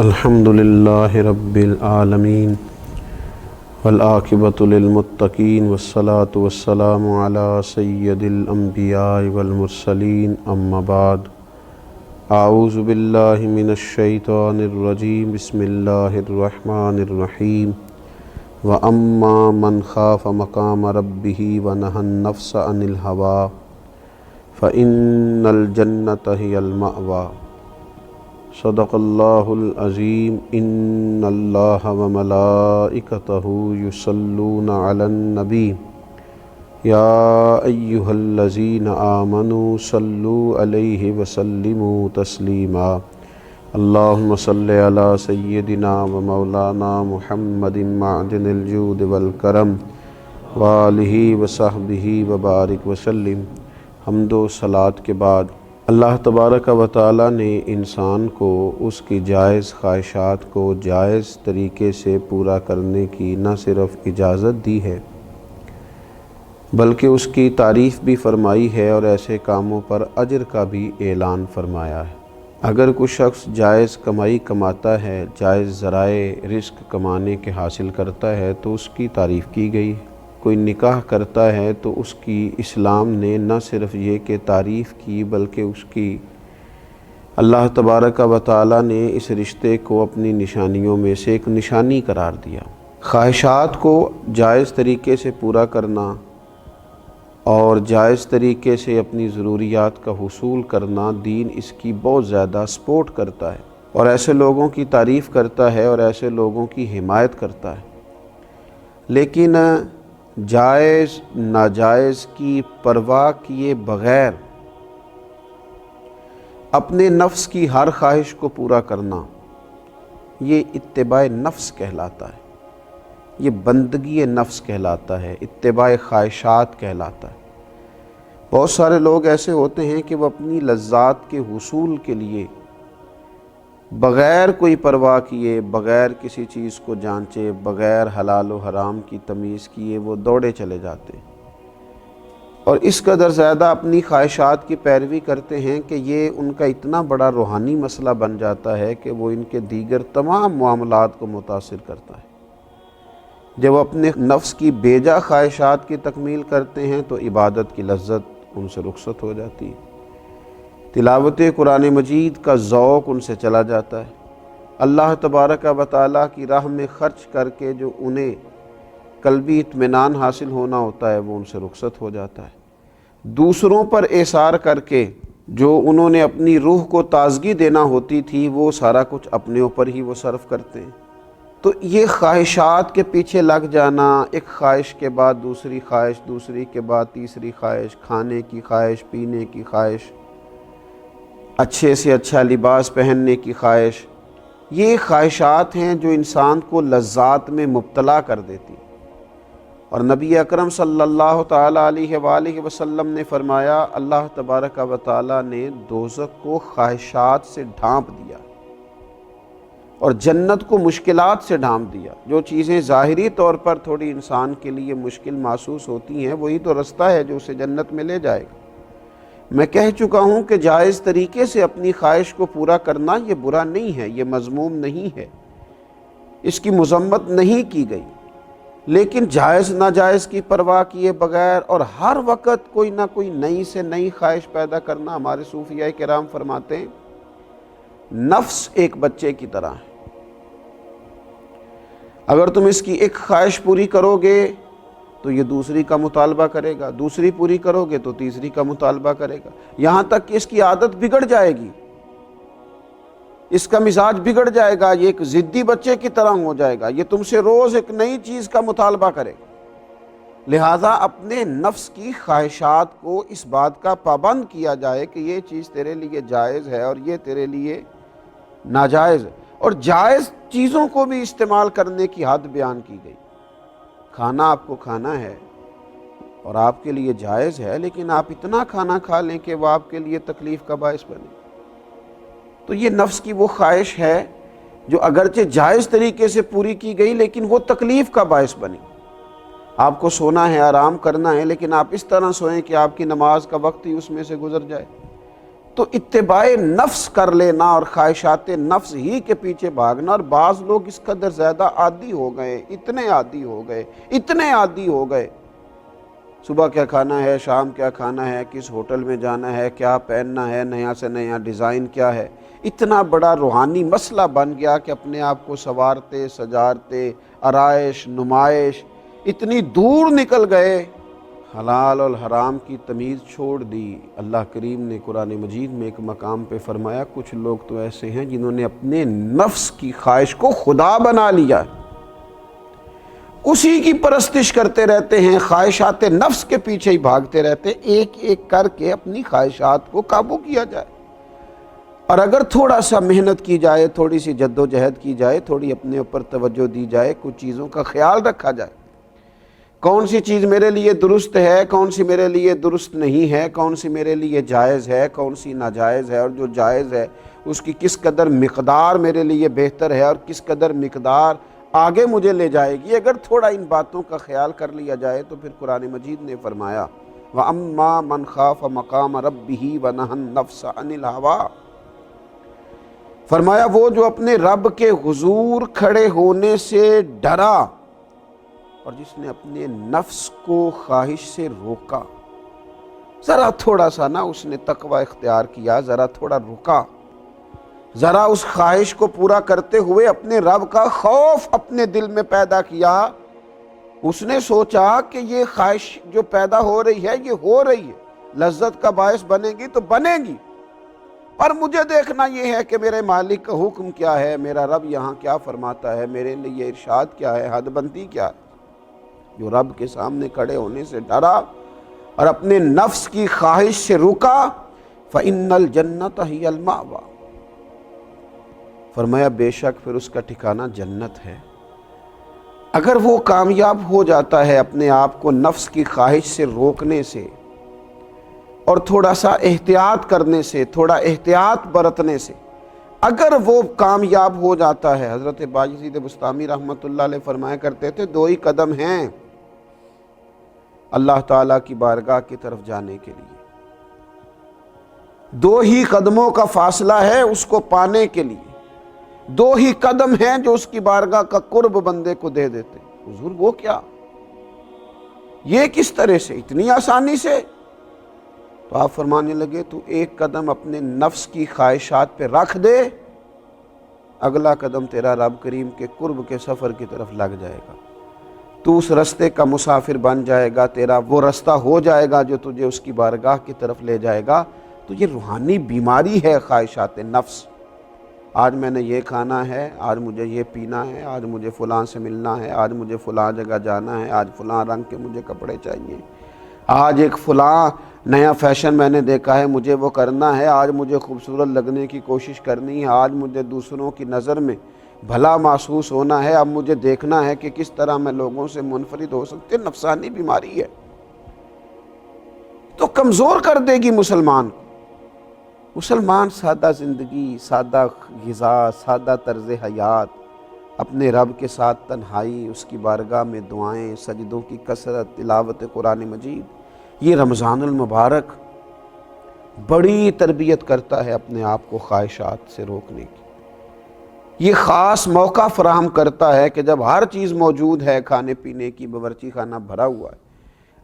الحمد للہ رب العالمین والعاقبۃ للمتقین والصلاة والسلام علی سید الانبیاء والمرسلین اما بعد اعوذ باللہ من الشیطان الرجیم بسم اللہ الرحمن الرحیم واما من خاف مقام ربہ ونہى النفس عن الہویٰ فإن الجنة هی المأویٰ۔ صدق اللہ العظیم۔ ان اللہ وملائکتہ یصلون علی النبی یا ایہا الذین آمنوا صلوا علیہ وسلموا تسلیما۔ اللہم صل علی سیدنا ومولانا محمد معدن الجود والکرم وآلہ وصحبہ وبارک وسلم۔ حمد و صلاۃ کے بعد اللہ تبارک و تعالیٰ نے انسان کو اس کی جائز خواہشات کو جائز طریقے سے پورا کرنے کی نہ صرف اجازت دی ہے بلکہ اس کی تعریف بھی فرمائی ہے اور ایسے کاموں پر اجر کا بھی اعلان فرمایا ہے۔ اگر کوئی شخص جائز کمائی کماتا ہے، جائز ذرائع رزق کمانے کے حاصل کرتا ہے تو اس کی تعریف کی گئی ہے۔ کوئی نکاح کرتا ہے تو اس کی اسلام نے نہ صرف یہ کہ تعریف کی بلکہ اس کی اللہ تبارک و تعالیٰ نے اس رشتے کو اپنی نشانیوں میں سے ایک نشانی قرار دیا۔ خواہشات کو جائز طریقے سے پورا کرنا اور جائز طریقے سے اپنی ضروریات کا حصول کرنا، دین اس کی بہت زیادہ سپورٹ کرتا ہے اور ایسے لوگوں کی تعریف کرتا ہے اور ایسے لوگوں کی حمایت کرتا ہے۔ لیکن جائز ناجائز کی پرواہ کیے بغیر اپنے نفس کی ہر خواہش کو پورا کرنا، یہ اتباع نفس کہلاتا ہے، یہ بندگی نفس کہلاتا ہے، اتباع خواہشات کہلاتا ہے۔ بہت سارے لوگ ایسے ہوتے ہیں کہ وہ اپنی لذات کے حصول کے لیے بغیر کوئی پرواہ کیے، بغیر کسی چیز کو جانچے، بغیر حلال و حرام کی تمیز کیے وہ دوڑے چلے جاتے ہیں اور اس قدر زیادہ اپنی خواہشات کی پیروی کرتے ہیں کہ یہ ان کا اتنا بڑا روحانی مسئلہ بن جاتا ہے کہ وہ ان کے دیگر تمام معاملات کو متاثر کرتا ہے۔ جب وہ اپنے نفس کی بیجا خواہشات کی تکمیل کرتے ہیں تو عبادت کی لذت ان سے رخصت ہو جاتی ہے، تلاوت قرآن مجید کا ذوق ان سے چلا جاتا ہے، اللہ تبارک و تعالیٰ کی راہ میں خرچ کر کے جو انہیں قلبی اطمینان حاصل ہونا ہوتا ہے وہ ان سے رخصت ہو جاتا ہے۔ دوسروں پر اثار کر کے جو انہوں نے اپنی روح کو تازگی دینا ہوتی تھی وہ سارا کچھ اپنے اوپر ہی وہ صرف کرتے ہیں۔ تو یہ خواہشات کے پیچھے لگ جانا، ایک خواہش کے بعد دوسری خواہش، دوسری کے بعد تیسری خواہش، کھانے کی خواہش، پینے کی خواہش، اچھے سے اچھا لباس پہننے کی خواہش، یہ خواہشات ہیں جو انسان کو لذات میں مبتلا کر دیتی۔ اور نبی اکرم صلی اللہ تعالیٰ علیہ وآلہ وسلم نے فرمایا، اللہ تبارک و تعالیٰ نے دوزخ کو خواہشات سے ڈھانپ دیا اور جنت کو مشکلات سے ڈھانپ دیا۔ جو چیزیں ظاہری طور پر تھوڑی انسان کے لیے مشکل محسوس ہوتی ہیں وہی تو رستہ ہے جو اسے جنت میں لے جائے گا۔ میں کہہ چکا ہوں کہ جائز طریقے سے اپنی خواہش کو پورا کرنا یہ برا نہیں ہے، یہ مذموم نہیں ہے، اس کی مذمت نہیں کی گئی، لیکن جائز ناجائز کی پرواہ کیے بغیر اور ہر وقت کوئی نہ کوئی نئی سے نئی خواہش پیدا کرنا، ہمارے صوفیاء کرام فرماتے ہیں نفس ایک بچے کی طرح ہے، اگر تم اس کی ایک خواہش پوری کرو گے تو یہ دوسری کا مطالبہ کرے گا، دوسری پوری کرو گے تو تیسری کا مطالبہ کرے گا، یہاں تک کہ اس کی عادت بگڑ جائے گی، اس کا مزاج بگڑ جائے گا، یہ ایک ضدی بچے کی طرح ہو جائے گا، یہ تم سے روز ایک نئی چیز کا مطالبہ کرے گا۔ لہٰذا اپنے نفس کی خواہشات کو اس بات کا پابند کیا جائے کہ یہ چیز تیرے لیے جائز ہے اور یہ تیرے لیے ناجائز ہے، اور جائز چیزوں کو بھی استعمال کرنے کی حد بیان کی گئی۔ کھانا آپ کو کھانا ہے اور آپ کے لیے جائز ہے، لیکن آپ اتنا کھانا کھا لیں کہ وہ آپ کے لیے تکلیف کا باعث بنے، تو یہ نفس کی وہ خواہش ہے جو اگرچہ جائز طریقے سے پوری کی گئی لیکن وہ تکلیف کا باعث بنی۔ آپ کو سونا ہے، آرام کرنا ہے، لیکن آپ اس طرح سوئیں کہ آپ کی نماز کا وقت ہی اس میں سے گزر جائے، تو اتباع نفس کر لینا اور خواہشات نفس ہی کے پیچھے بھاگنا. اور بعض لوگ اس قدر زیادہ عادی ہو گئے، اتنے عادی ہو گئے، صبح کیا کھانا ہے، شام کیا کھانا ہے، کس ہوٹل میں جانا ہے، کیا پہننا ہے، نیا سے نیا ڈیزائن کیا ہے. اتنا بڑا روحانی مسئلہ بن گیا کہ اپنے آپ کو سنوارتے سجارتے، آرائش نمائش، اتنی دور نکل گئے، حلال اور حرام کی تمیز چھوڑ دی. اللہ کریم نے قرآن مجید میں ایک مقام پہ فرمایا کچھ لوگ تو ایسے ہیں جنہوں نے اپنے نفس کی خواہش کو خدا بنا لیا، اسی کی پرستش کرتے رہتے ہیں، خواہشات نفس کے پیچھے ہی بھاگتے رہتے ہیں. ایک ایک کر کے اپنی خواہشات کو قابو کیا جائے، اور اگر تھوڑا سا محنت کی جائے، تھوڑی سی جد و جہد کی جائے، تھوڑی اپنے اوپر توجہ دی جائے، کچھ چیزوں کا خیال رکھا جائے، کون سی چیز میرے لیے درست ہے، کون سی میرے لیے درست نہیں ہے، کون سی میرے لیے جائز ہے، کون سی ناجائز ہے، اور جو جائز ہے اس کی کس قدر مقدار میرے لیے بہتر ہے اور کس قدر مقدار آگے مجھے لے جائے گی. اگر تھوڑا ان باتوں کا خیال کر لیا جائے تو پھر قرآن مجید نے فرمایا وَأَمَّا مَنْ خَافَ مَقَامَ رَبِّهِ وَنَهَى النَّفْسَ عَنِ الْهَوَىٰ، فرمایا وہ جو اپنے رب کے حضور کھڑے ہونے سے ڈرا اور جس نے اپنے نفس کو خواہش سے روکا، ذرا تھوڑا سا نا اس نے تقوی اختیار کیا، ذرا تھوڑا رکا، ذرا اس خواہش کو پورا کرتے ہوئے اپنے رب کا خوف اپنے دل میں پیدا کیا. اس نے سوچا کہ یہ خواہش جو پیدا ہو رہی ہے یہ ہو رہی ہے، لذت کا باعث بنے گی تو بنے گی، پر مجھے دیکھنا یہ ہے کہ میرے مالک کا حکم کیا ہے، میرا رب یہاں کیا فرماتا ہے، میرے لیے ارشاد کیا ہے، حد بندی کیا ہے. جو رب کے سامنے کھڑے ہونے سے ڈرا اور اپنے نفس کی خواہش سے رکا، فَإِنَّ الْجَنَّةَ هِيَ الْمَأْوَىٰ، فرمایا بے شک پھر اس کا ٹھکانہ جنت ہے. اگر وہ کامیاب ہو جاتا ہے اپنے آپ کو نفس کی خواہش سے روکنے سے اور تھوڑا سا احتیاط کرنے سے، تھوڑا احتیاط برتنے سے اگر وہ کامیاب ہو جاتا ہے، حضرت باجزید بسطامی رحمۃ اللہ علیہ فرمایا کرتے تھے 2 ہی قدم ہیں اللہ تعالیٰ کی بارگاہ کی طرف جانے کے لیے، 2 ہی قدموں کا فاصلہ ہے اس کو پانے کے لیے، 2 ہی قدم ہیں جو اس کی بارگاہ کا قرب بندے کو دے دیتے. حضور وہ کیا، یہ کس طرح سے، اتنی آسانی سے؟ تو آپ فرمانے لگے تو 1 قدم اپنے نفس کی خواہشات پہ رکھ دے، اگلا قدم تیرا رب کریم کے قرب کے سفر کی طرف لگ جائے گا، تو اس رستے کا مسافر بن جائے گا، تیرا وہ رستہ ہو جائے گا جو تجھے اس کی بارگاہ کی طرف لے جائے گا. تو یہ روحانی بیماری ہے خواہشات نفس. آج میں نے یہ کھانا ہے، آج مجھے یہ پینا ہے، آج مجھے فلاں سے ملنا ہے، آج مجھے فلاں جگہ جانا ہے، آج فلاں رنگ کے مجھے کپڑے چاہیے، آج ایک فلاں نیا فیشن میں نے دیکھا ہے مجھے وہ کرنا ہے، آج مجھے خوبصورت لگنے کی کوشش کرنی ہے، آج مجھے دوسروں کی نظر میں بھلا محسوس ہونا ہے، اب مجھے دیکھنا ہے کہ کس طرح میں لوگوں سے منفرد ہو سکتے. نفسانی بیماری ہے تو کمزور کر دے گی مسلمان کو. مسلمان سادہ زندگی، سادہ غذا، سادہ طرز حیات، اپنے رب کے ساتھ تنہائی، اس کی بارگاہ میں دعائیں، سجدوں کی کثرت، تلاوت قرآن مجید، یہ رمضان المبارک بڑی تربیت کرتا ہے اپنے آپ کو خواہشات سے روکنے کی. یہ خاص موقع فراہم کرتا ہے کہ جب ہر چیز موجود ہے، کھانے پینے کی باورچی خانہ بھرا ہوا ہے،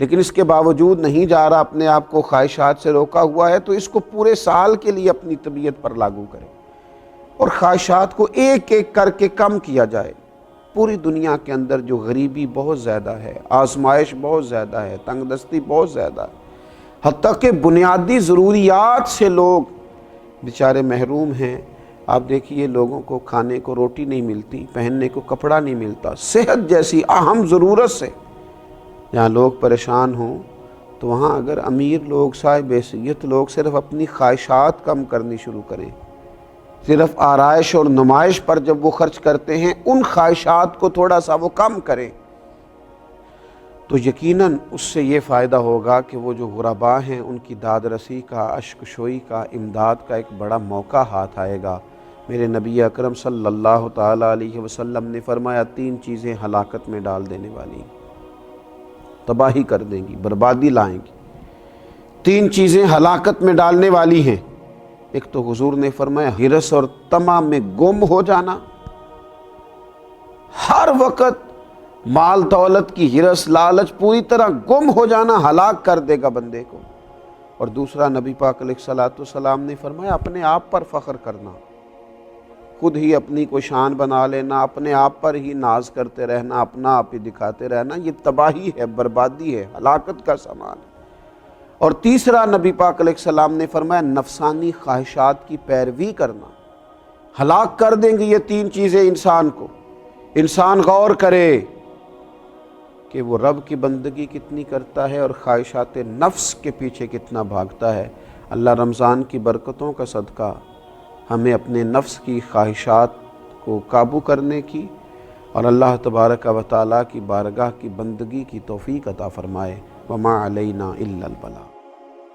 لیکن اس کے باوجود نہیں جا رہا، اپنے آپ کو خواہشات سے روکا ہوا ہے، تو اس کو پورے سال کے لیے اپنی طبیعت پر لاگو کرے اور خواہشات کو ایک ایک کر کے کم کیا جائے. پوری دنیا کے اندر جو غریبی بہت زیادہ ہے، آزمائش بہت زیادہ ہے، تنگ دستی بہت زیادہ ہے، حتیٰ کہ بنیادی ضروریات سے لوگ بیچارے محروم ہیں. آپ دیکھیے لوگوں کو کھانے کو روٹی نہیں ملتی، پہننے کو کپڑا نہیں ملتا، صحت جیسی اہم ضرورت سے جہاں لوگ پریشان ہوں، تو وہاں اگر امیر لوگ، صاحب حیثیت لوگ صرف اپنی خواہشات کم کرنی شروع کریں، صرف آرائش اور نمائش پر جب وہ خرچ کرتے ہیں، ان خواہشات کو تھوڑا سا وہ کم کریں، تو یقیناً اس سے یہ فائدہ ہوگا کہ وہ جو غرباء ہیں ان کی داد رسی کا، اشک شوئی کا، امداد کا ایک بڑا موقع ہاتھ آئے گا. میرے نبی اکرم صلی اللہ تعالیٰ علیہ وسلم نے فرمایا 3 چیزیں ہلاکت میں ڈال دینے والی ہیں، تباہی کر دیں گی، بربادی لائیں گی. 3 چیزیں ہلاکت میں ڈالنے والی ہیں. ایک تو حضور نے فرمایا ہرس اور طمع میں گم ہو جانا، ہر وقت مال دولت کی ہرس لالچ پوری طرح گم ہو جانا ہلاک کر دے گا بندے کو۔ اور دوسرا نبی پاک علیہ الصلوۃ والسلام نے فرمایا اپنے آپ پر فخر کرنا، خود ہی اپنی کو شان بنا لینا، اپنے آپ پر ہی ناز کرتے رہنا، اپنا آپ ہی دکھاتے رہنا، یہ تباہی ہے، بربادی ہے، ہلاکت کا سامان ہے۔ اور تیسرا نبی پاک علیہ السلام نے فرمایا نفسانی خواہشات کی پیروی کرنا، ہلاک کر دیں گے یہ تین چیزیں انسان کو۔ انسان غور کرے کہ وہ رب کی بندگی کتنی کرتا ہے اور خواہشات نفس کے پیچھے کتنا بھاگتا ہے۔ اللہ رمضان کی برکتوں کا صدقہ ہمیں اپنے نفس کی خواہشات کو قابو کرنے کی اور اللہ تبارک و تعالیٰ کی بارگاہ کی بندگی کی توفیق عطا فرمائے۔ وما علینا الا البلاغ۔